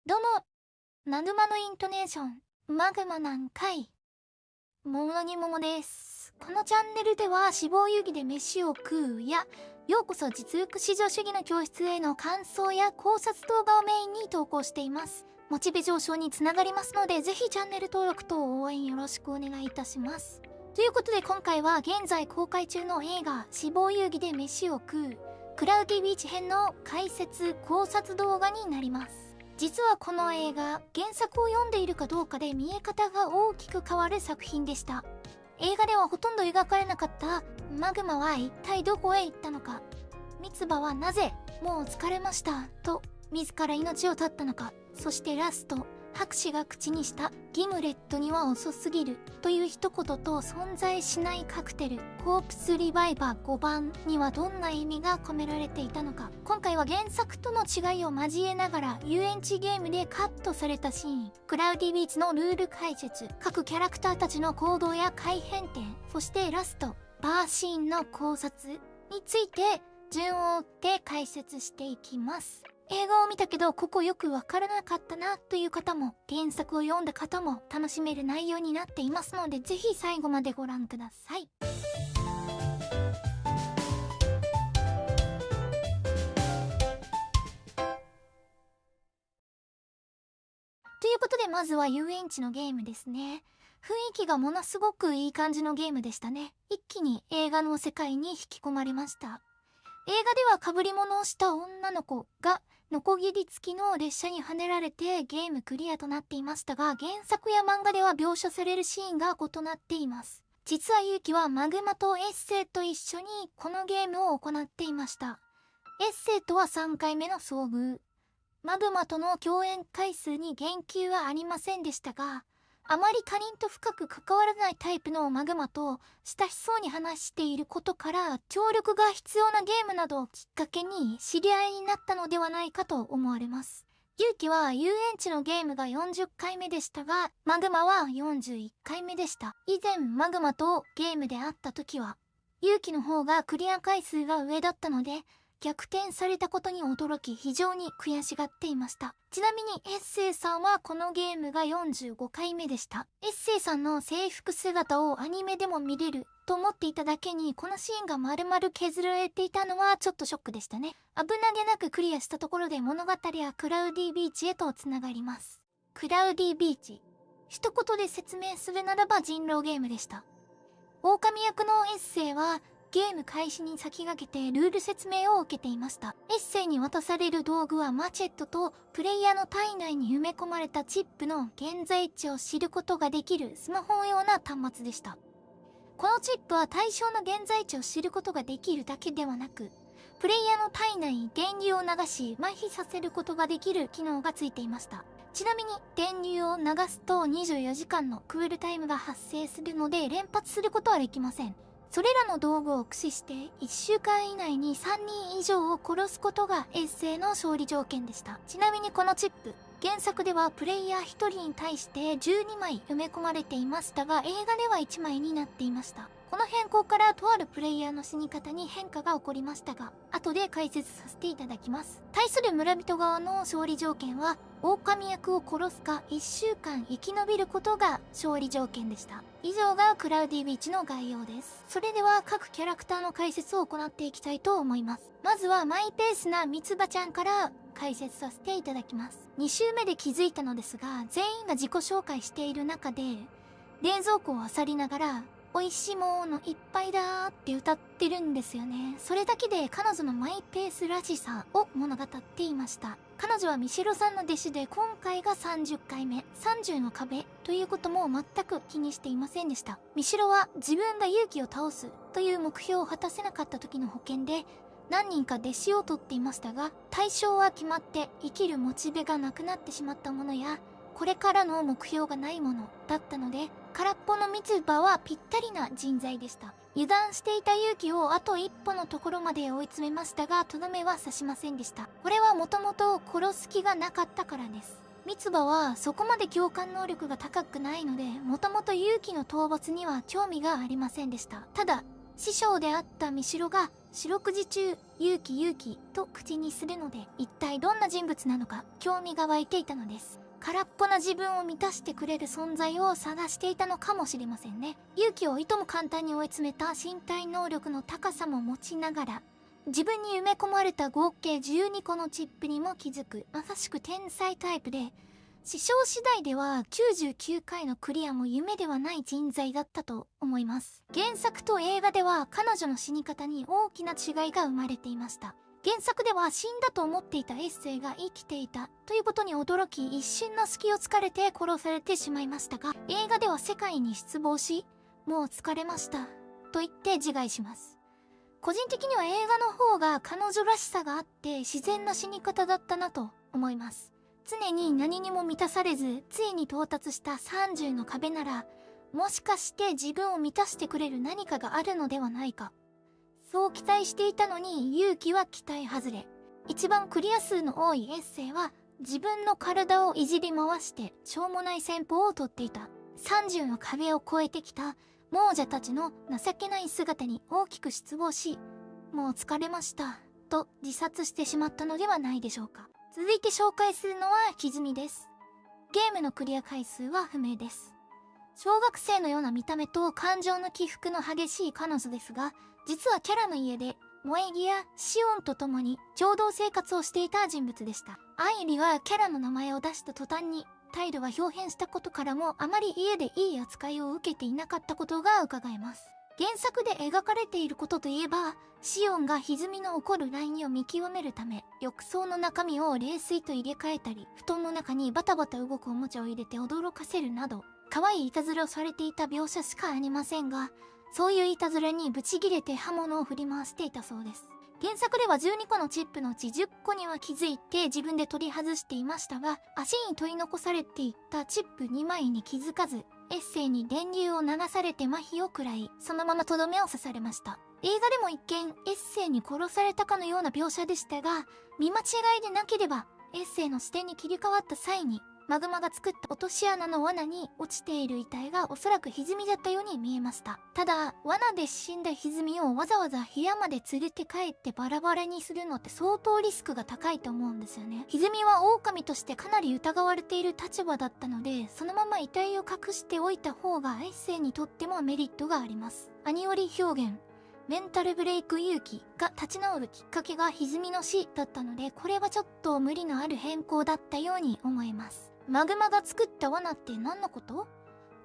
どうも、マグマのイントネーション、マグマなんかい。桃に桃です。このチャンネルでは死亡遊戯で飯を食うや、ようこそ実力至上主義の教室への感想や考察動画をメインに投稿しています。モチベ上昇につながりますので、ぜひチャンネル登録と応援よろしくお願いいたします。ということで今回は現在公開中の映画死亡遊戯で飯を食うクラウディビーチ編の解説考察動画になります。実はこの映画、原作を読んでいるかどうかで見え方が大きく変わる作品でした。映画ではほとんど描かれなかったマグマは一体どこへ行ったのか、三つ葉はなぜもう疲れましたと自ら命を絶ったのか、そしてラスト、博士が口にしたギムレットには遅すぎるという一言と存在しないカクテルコープスリバイバー5番にはどんな意味が込められていたのか。今回は原作との違いを交えながら遊園地ゲームでカットされたシーン、クラウディビーチのルール解説、各キャラクターたちの行動や改変点、そしてラストバーシーンの考察について順を追って解説していきます。映画を見たけどここよくわからなかったなという方も、原作を読んだ方も楽しめる内容になっていますので、ぜひ最後までご覧ください。ということでまずは遊園地のゲームですね。雰囲気がものすごくいい感じのゲームでしたね。一気に映画の世界に引き込まれました。映画では被り物をした女の子がノコギリ付きの列車にはねられてゲームクリアとなっていましたが、原作や漫画では描写されるシーンが異なっています。実はユウキはマグマとエッセイと一緒にこのゲームを行っていました。エッセイとは3回目の遭遇。マグマとの共演回数に言及はありませんでしたが、あまり他人と深く関わらないタイプのマグマと親しそうに話していることから、協力が必要なゲームなどをきっかけに知り合いになったのではないかと思われます。ユウキは遊園地のゲームが40回目でしたが、マグマは41回目でした。以前マグマとゲームで会った時は、ユウキの方がクリア回数が上だったので、逆転されたことに驚き非常に悔しがっていました。ちなみにエッセイさんはこのゲームが45回目でした。エッセイさんの制服姿をアニメでも見れると思っていただけに、このシーンが丸々削られていたのはちょっとショックでしたね。危なげなくクリアしたところで物語はクラウディビーチへとつながります。クラウディビーチ、一言で説明するならば人狼ゲームでした。狼役のエッセイはゲーム開始に先駆けてルール説明を受けていました。エッセイに渡される道具はマチェットとプレイヤーの体内に埋め込まれたチップの現在地を知ることができるスマホ用な端末でした。このチップは対象の現在地を知ることができるだけではなく、プレイヤーの体内に電流を流し麻痺させることができる機能がついていました。ちなみに電流を流すと24時間のクールタイムが発生するので連発することはできません。それらの道具を駆使して1週間以内に3人以上を殺すことがエッセイの勝利条件でした。ちなみにこのチップ、原作ではプレイヤー1人に対して12枚埋め込まれていましたが、映画では1枚になっていました。この変更からとあるプレイヤーの死に方に変化が起こりましたが、後で解説させていただきます。対する村人側の勝利条件は、狼役を殺すか1週間生き延びることが勝利条件でした。以上がクラウディビーチの概要です。それでは各キャラクターの解説を行っていきたいと思います。まずはマイペースなミツバちゃんから解説させていただきます。2週目で気づいたのですが、全員が自己紹介している中で冷蔵庫を漁りながら美味しいものいっぱいだーって歌ってるんですよね。それだけで彼女のマイペースらしさを物語っていました。彼女はミシロさんの弟子で、今回が30回目、30の壁ということも全く気にしていませんでした。ミシロは自分が勇気を倒すという目標を果たせなかった時の保険で何人か弟子を取っていましたが、対象は決まって生きるモチベがなくなってしまったものや、これからの目標がないものだったので、空っぽのミツバはぴったりな人材でした。油断していた勇気をあと一歩のところまで追い詰めましたが、とどめは刺しませんでした。これはもともと殺す気がなかったからです。ミツバはそこまで共感能力が高くないので、もともと勇気の討伐には興味がありませんでした。ただ師匠であったミシロが四六時中勇気勇気と口にするので、一体どんな人物なのか興味が湧いていたのです。空っぽな自分を満たしてくれる存在を探していたのかもしれませんね。勇気をいとも簡単に追い詰めた身体能力の高さも持ちながら、自分に埋め込まれた合計12個のチップにも気づく、まさしく天才タイプで、師匠次第では99回のクリアも夢ではない人材だったと思います。原作と映画では彼女の死に方に大きな違いが生まれていました。原作では死んだと思っていたエッセイが生きていたということに驚き、一瞬の隙を突かれて殺されてしまいましたが、映画では世界に失望し、もう疲れましたと言って自害します。個人的には映画の方が彼女らしさがあって自然な死に方だったなと思います。常に何にも満たされず、ついに到達した30の壁なら、もしかして自分を満たしてくれる何かがあるのではないか。そう期待していたのに勇気は期待外れ。一番クリア数の多いエッセイは自分の体をいじり回してしょうもない戦法をとっていた。30の壁を越えてきた亡者たちの情けない姿に大きく失望し、もう疲れましたと自殺してしまったのではないでしょうか。続いて紹介するのは歪みです。ゲームのクリア回数は不明です。小学生のような見た目と感情の起伏の激しい彼女ですが、実はキャラの家で萌え木やシオンと共に共同生活をしていた人物でした。愛理はキャラの名前を出した途端に態度が表変したことからも、あまり家でいい扱いを受けていなかったことが伺えます。原作で描かれていることといえば、シオンが歪みの起こるラインを見極めるため、浴槽の中身を冷水と入れ替えたり、布団の中にバタバタ動くおもちゃを入れて驚かせるなど、可愛いいたずらをされていた描写しかありませんが、そういういたずらにブチギレて刃物を振り回していたそうです。原作では12個のチップのうち10個には気づいて自分で取り外していましたが、足に取り残されていったチップ2枚に気づかず、エッセイに電流を流されて麻痺を食らい、そのままとどめを刺されました。映画でも一見エッセイに殺されたかのような描写でしたが、見間違いでなければエッセイの視点に切り替わった際に、マグマが作った落とし穴の罠に落ちている遺体がおそらく歪みだったように見えました。ただ、罠で死んだ歪みをわざわざ部屋まで連れて帰ってバラバラにするのって相当リスクが高いと思うんですよね。歪みは狼としてかなり疑われている立場だったので、そのまま遺体を隠しておいた方がエッセイにとってもメリットがあります。アニオリ表現。メンタルブレイク勇気が立ち直るきっかけが歪みの死だったので、これはちょっと無理のある変更だったように思えます。マグマが作った罠って何のこと？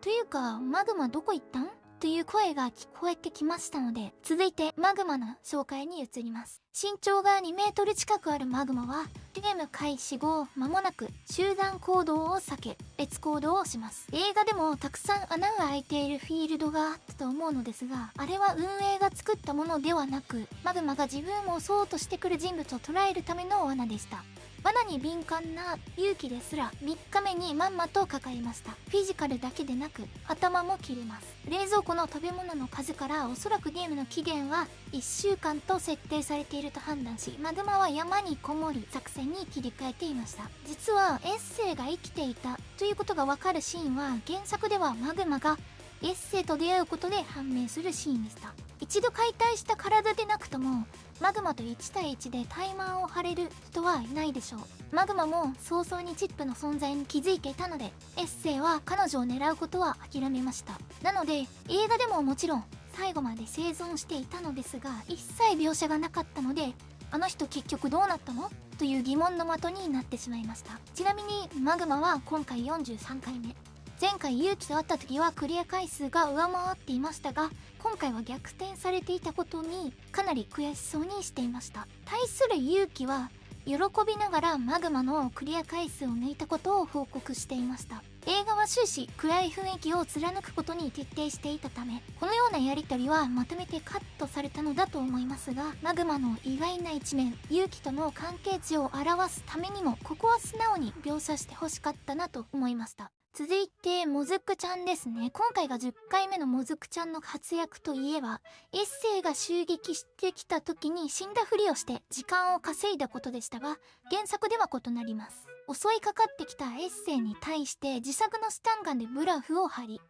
というか、マグマどこ行ったん？という声が聞こえてきましたので、続いてマグマの紹介に移ります。身長が2メートル近くあるマグマは、ゲーム開始後間もなく集団行動を避け、別行動をします。映画でもたくさん穴が開いているフィールドがあったと思うのですが、あれは運営が作ったものではなく、マグマが自分を襲おうとしてくる人物を捉えるための罠でした。罠に敏感な勇気ですら3日目にまんまとかかりました。フィジカルだけでなく頭も切れます。冷蔵庫の食べ物の数からおそらくゲームの期限は1週間と設定されていると判断し、マグマは山にこもり作戦に切り替えていました。実はエッセイが生きていたということがわかるシーンは、原作ではマグマがエッセイと出会うことで判明するシーンでした。一度解体した体でなくともマグマと1対1でタイマーを張れる人はいないでしょう。マグマも早々にチップの存在に気づいていたので、エッセイは彼女を狙うことは諦めました。なので映画でももちろん最後まで生存していたのですが、一切描写がなかったので、あの人結局どうなったのという疑問の的になってしまいました。ちなみにマグマは今回43回目。前回勇気と会った時はクリア回数が上回っていましたが、今回は逆転されていたことにかなり悔しそうにしていました。対する勇気は喜びながらマグマのクリア回数を抜いたことを報告していました。映画は終始暗い雰囲気を貫くことに徹底していたため、このようなやり取りはまとめてカットされたのだと思いますが、マグマの意外な一面、勇気との関係値を表すためにもここは素直に描写してほしかったなと思いました。続いてもずくちゃんですね。今回が10回目のもずくちゃんの活躍といえば、エッセイが襲撃してきた時に死んだふりをして時間を稼いだことでしたが、原作では異なります。襲いかかってきたエッセイに対して自作のスタンガンでブラフを張り、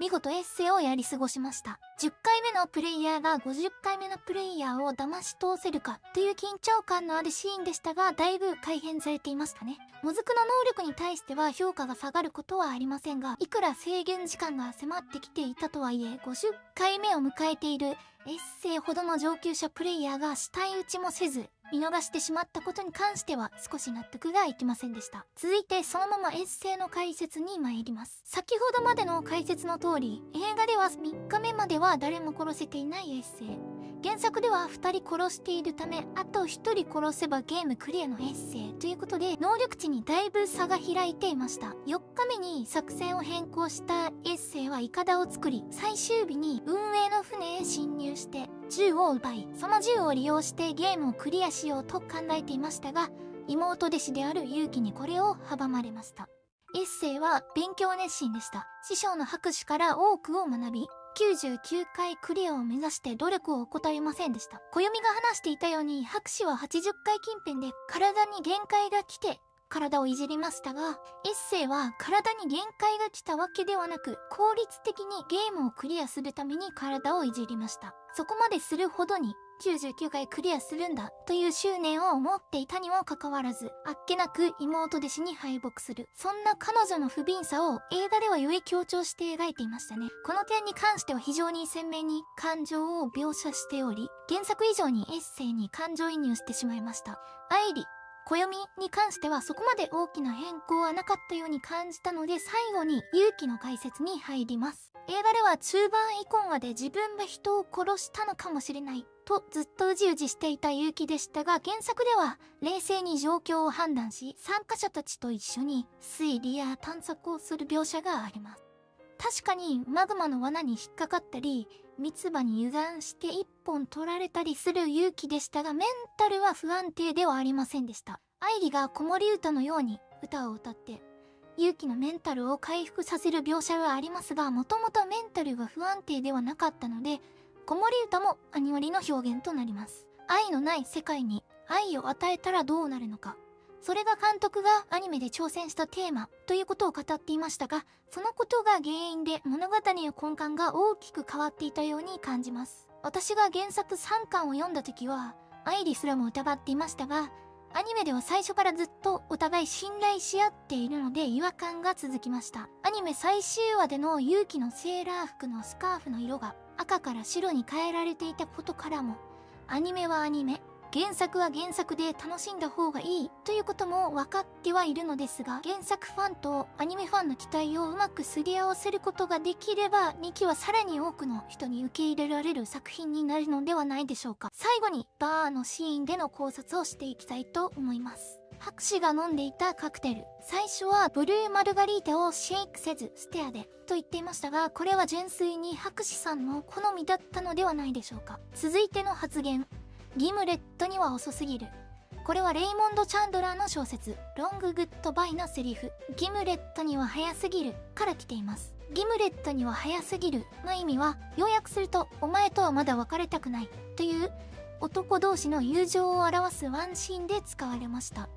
見事エッセイをやり過ごしました。10回目のプレイヤーが50回目のプレイヤーを騙し通せるかという緊張感のあるシーンでしたが、だいぶ改変されていましたね。もずくの能力に対しては評価が下がることはありませんが、いくら制限時間が迫ってきていたとはいえ、50回目を迎えているエッセイほどの上級者プレイヤーが死体打ちもせず見逃してしまったことに関しては少し納得がいきませんでした。続いてそのままエッセイの解説に参ります。先ほどまでの解説の通り、映画では3日目までは誰も殺せていないエッセイ、原作では2人殺しているため、あと1人殺せばゲームクリアのエッセイということで、能力値にだいぶ差が開いていました。4日目に作戦を変更したエッセイはイカダを作り、最終日に運営の船へ侵入して銃を奪い、その銃を利用してゲームをクリアしようと考えていましたが、妹弟子であるユウキにこれを阻まれました。エッセイは勉強熱心でした。師匠の博士から多くを学び、99回クリアを目指して努力を怠りませんでした。暦が話していたように、博士は80回近辺で体に限界が来て体をいじりましたが、エッセイは体に限界が来たわけではなく、効率的にゲームをクリアするために体をいじりました。そこまでするほどに99回クリアするんだという執念を持っていたにもかかわらず、あっけなく妹弟子に敗北する。そんな彼女の不憫さを映画ではより強調して描いていましたね。この点に関しては非常に鮮明に感情を描写しており、原作以上にエッセイに感情移入してしまいました。愛理、暦に関してはそこまで大きな変更はなかったように感じたので、最後に勇気の解説に入ります。映画では中盤以降まで自分が人を殺したのかもしれないとずっとうじうじしていた勇気でしたが、原作では冷静に状況を判断し、参加者たちと一緒に推理や探索をする描写があります。確かにマグマの罠に引っかかったり、三つ葉に油断して一本取られたりする勇気でしたが、メンタルは不安定ではありませんでした。愛理が子守歌のように歌を歌って勇気のメンタルを回復させる描写はありますが、もともとメンタルが不安定ではなかったので、子守歌も兄割りの表現となります。愛のない世界に愛を与えたらどうなるのか、それが監督がアニメで挑戦したテーマということを語っていましたが、そのことが原因で物語の根幹が大きく変わっていたように感じます。私が原作3巻を読んだ時は愛理すらも疑っていましたが、アニメでは最初からずっとお互い信頼し合っているので違和感が続きました。アニメ最終話での勇気のセーラー服のスカーフの色が赤から白に変えられていたことからも、アニメはアニメ、原作は原作で楽しんだ方がいいということも分かってはいるのですが、原作ファンとアニメファンの期待をうまくすり合わせることができれば、2期はさらに多くの人に受け入れられる作品になるのではないでしょうか。最後にバーのシーンでの考察をしていきたいと思います。博士が飲んでいたカクテル、最初はブルーマルガリータをシェイクせずステアでと言っていましたが、これは純粋に博士さんの好みだったのではないでしょうか。続いての発言、ギムレットには遅すぎる。これはレイモンド・チャンドラーの小説ロング・グッド・バイのセリフ、ギムレットには早すぎるから来ています。ギムレットには早すぎるの意味は、要約するとお前とはまだ別れたくないという男同士の友情を表すワンシーンで使われました。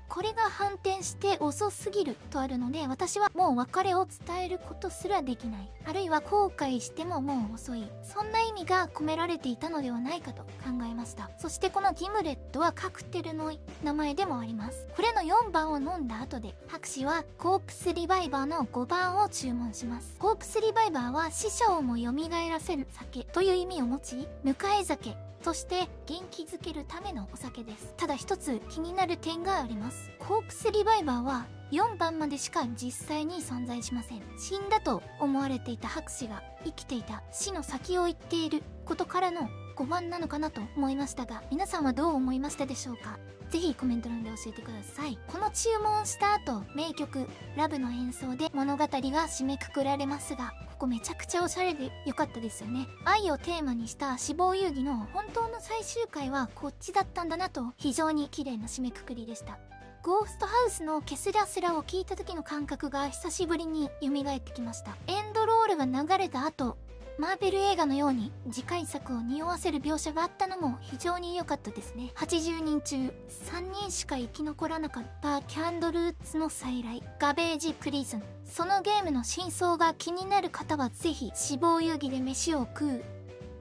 これが反転して遅すぎるとあるので、私はもう別れを伝えることすらできない、あるいは後悔してももう遅い、そんな意味が込められていたのではないかと考えました。そしてこのギムレットはカクテルの名前でもあります。これの4番を飲んだ後で博士はコープスリバイバーの5番を注文します。コープスリバイバーは死者をも蘇らせる酒という意味を持ち、迎え酒そして元気づけるためのお酒です。ただ一つ気になる点があります。コープスリバイバーは4番までしか実際に存在しません。死んだと思われていた博士が生きていた死の先を言っていることからの5番なのかなと思いましたが、皆さんはどう思いましたでしょうか。ぜひコメント欄で教えてください。この注文した後、名曲ラブの演奏で物語が締めくくられますが、ここめちゃくちゃおしゃれで良かったですよね。愛をテーマにした死亡遊戯の本当の最終回はこっちだったんだなと、非常に綺麗な締めくくりでした。ゴーストハウスのケスラスラを聞いた時の感覚が久しぶりに蘇ってきました。エンドロールが流れた後、マーベル映画のように次回作を匂わせる描写があったのも非常に良かったですね。80人中3人しか生き残らなかったキャンドルーツの再来、ガベージプリズン。そのゲームの真相が気になる方はぜひ死亡遊戯で飯を食う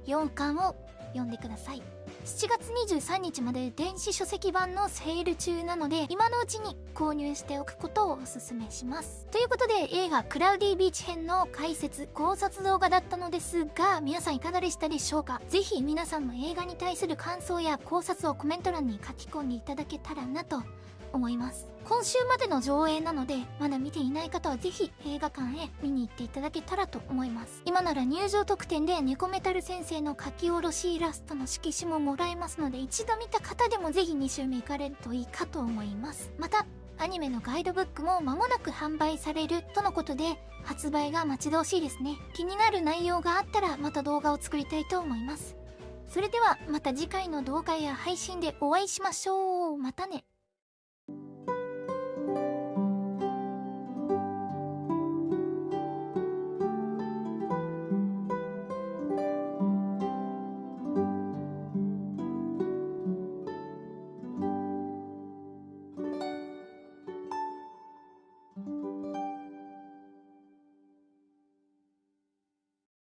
4巻を読んでください。7月23日まで電子書籍版のセール中なので、今のうちに購入しておくことをお勧めします。ということで、映画クラウディビーチ編の解説考察動画だったのですが、皆さんいかがでしたでしょうか。ぜひ皆さんの映画に対する感想や考察をコメント欄に書き込んでいただけたらなと思います。今週までの上映なので、まだ見ていない方はぜひ映画館へ見に行っていただけたらと思います。今なら入場特典で猫メタル先生の書き下ろしイラストの色紙ももらえますので、一度見た方でもぜひ2週目行かれるといいかと思います。またアニメのガイドブックも間もなく販売されるとのことで、発売が待ち遠しいですね。気になる内容があったらまた動画を作りたいと思います。それではまた次回の動画や配信でお会いしましょう。またね。